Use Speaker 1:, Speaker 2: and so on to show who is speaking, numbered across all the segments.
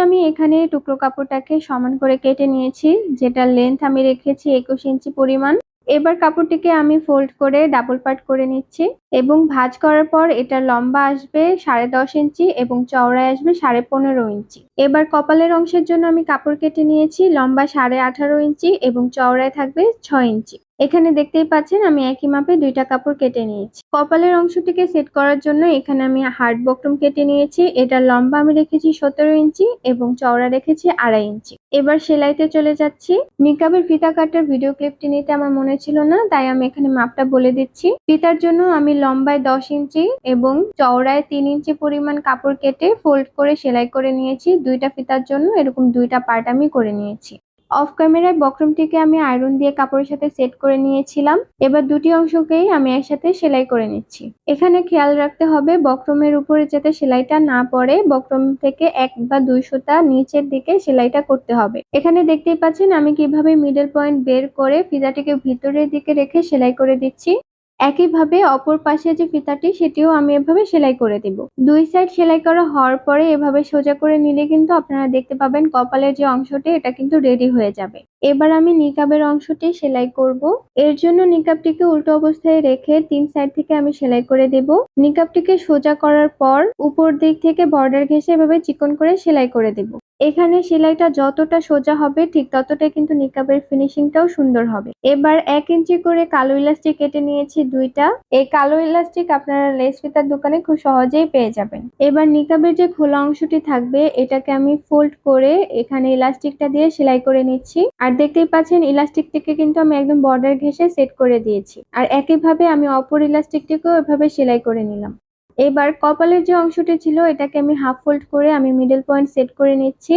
Speaker 1: আমি এখানে টুকরো কাপড়টাকে সমান করে কেটে নিয়েছি, যেটার লেন্থ আমি রেখেছি 21 ইঞ্চি পরিমাণ। এবার কাপড়টিকে আমি ফোল্ড করে ডাবল পার্ট করে নিচ্ছি এবং ভাঁজ করার পর এটার লম্বা আসবে 10.5 ইঞ্চি এবং চওড়ায় আসবে 15.5 ইঞ্চি। এবার কপালের অংশের জন্য আমি কাপড় কেটে নিয়েছি লম্বা 18.5 ইঞ্চি এবং চওড়ায় থাকবে 6 ইঞ্চি। এখানে দেখতেই পাচ্ছেন আমি একই মাপে দুইটা কাপড় কেটে নিয়েছি। কপালের অংশটিকে সেট করার জন্য এখানে আমি হার্ড বক্রম কেটে নিয়েছি। এটার লম্বা আমি রেখেছি 17 ইঞ্চি এবং চওড়া রেখেছি 2.5 ইঞ্চি। এবার সেলাইতে চলে যাচ্ছি। নিকাবের ফিতা কাটার ভিডিও ক্লিপটি নিতে আমার মনে ছিল না, তাই আমি এখানে মাপটা বলে দিচ্ছি। ফিতার জন্য আমি লম্বায় 10 ইঞ্চি এবং চওড়ায় 3 ইঞ্চি পরিমাণ কাপড় কেটে ফোল্ড করে সেলাই করে নিয়েছি। দুইটা ফিতার জন্য এরকম দুইটা পার্ট আমি করে নিয়েছি। অফ ক্যামেরায় বক্রমটিকে আমি আয়রন দিয়ে কাপড়ের সাথে সেট করে নিয়েছিলাম। এবার দুটি অংশকেই আমি একসাথে সেলাই করে নিচ্ছি। এখানে খেয়াল রাখতে হবে বক্রমের উপরে যাতে সেলাইটা না পড়ে, বক্রম থেকে 1 বা 2 সুতা নিচের দিকে সেলাইটা করতে হবে। এখানে দেখতেই পাচ্ছেন আমি কিভাবে মিডল পয়েন্ট বের করে ফিতাটিকে ভিতরের দিকে রেখে সেলাই করে দিচ্ছি। একইভাবে অপর পাশে যে ফিতাটি সেটিও আমি এভাবে সেলাই করে দিব। দুই সাইড সেলাই করা হওয়ার পরে এভাবে সোজা করে নিলে কিন্তু আপনারা দেখতে পাবেন কপালের যে অংশটি এটা কিন্তু রেডি হয়ে যাবে। এবার আমি নিকাবের অংশটি সেলাই করব। এর জন্য নিকাবটিকে উল্টো অবস্থায় রেখে 3 সাইড থেকে আমি সেলাই করে দেব। নিকাবটিকে সোজা করার পর উপর দিক থেকে বর্ডার ঘেঁষে এভাবে চিকন করে সেলাই করে দেব। এখানে সেলাইটা যতটা সোজা হবে ঠিক ততটাই কিন্তু নিকাবের ফিনিশিংটাও সুন্দর হবে। এবার 1 ইঞ্চি করে কালো ইলাস্টিক কেটে নিয়েছি দুইটা। এই কালো ইলাস্টিক আপনারা লেস ফিতার দোকানে খুব সহজেই পেয়ে যাবেন। এবার নিকাবের যে খোলা অংশটি থাকবে এটাকে আমি ফোল্ড করে এখানে ইলাস্টিকটা দিয়ে সেলাই করে নিচ্ছি। আর দেখতেই পাচ্ছেন ইলাস্টিকটিকে কিন্তু আমি একদম বর্ডার ঘেঁষে সেট করে দিয়েছি। আর একইভাবে আমি অপর ইলাস্টিকটিকেও এভাবে সেলাই করে নিলাম। এবার কপালের যে অংশটি ছিল এটাকে আমি হাফ ফোল্ড করে আমি মিডল পয়েন্ট সেট করে নিচ্ছি।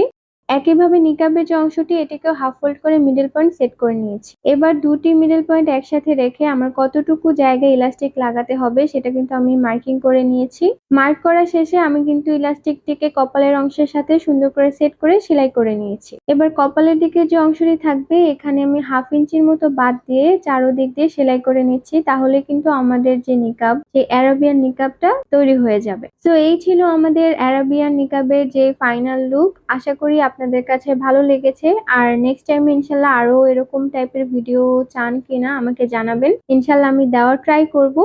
Speaker 1: একইভাবে নিকাবের যে অংশটি এটাকেও হাফ ফোল্ড করে মিডল পয়েন্ট সেট করে নিয়েছি। এবার দুটি মিডল পয়েন্ট একসাথে রেখে আমার কতটুকু জায়গায় ইলাস্টিক লাগাতে হবে সেটা কিন্তু আমি মার্কিং করে নিয়েছি। মার্ক করা শেষে আমি কিন্তু ইলাস্টিকটিকে কপালের অংশের সাথে সুন্দর করে সেট করে সেলাই করে নিয়েছি। এবার কপালের দিকে যে অংশটি থাকবে এখানে আমি 1/2 ইঞ্চির মতো বাদ দিয়ে চারোদিক দিয়ে সেলাই করে নিচ্ছি, তাহলে কিন্তু আমাদের যে নিকাব, যে অ্যারাবিয়ান নিকাবটা তৈরি হয়ে যাবে। তো এই ছিল আমাদের অ্যারাবিয়ান নিকাবের যে ফাইনাল লুক। আশা করি আপনাদের কাছে ভালো লেগেছে। আর নেক্সট টাইম ইনশাল্লাহ আরো এরকম টাইপের ভিডিও চান কিনা আমাকে জানাবেন, ইনশাল্লাহ আমি দেওয়ার ট্রাই করব।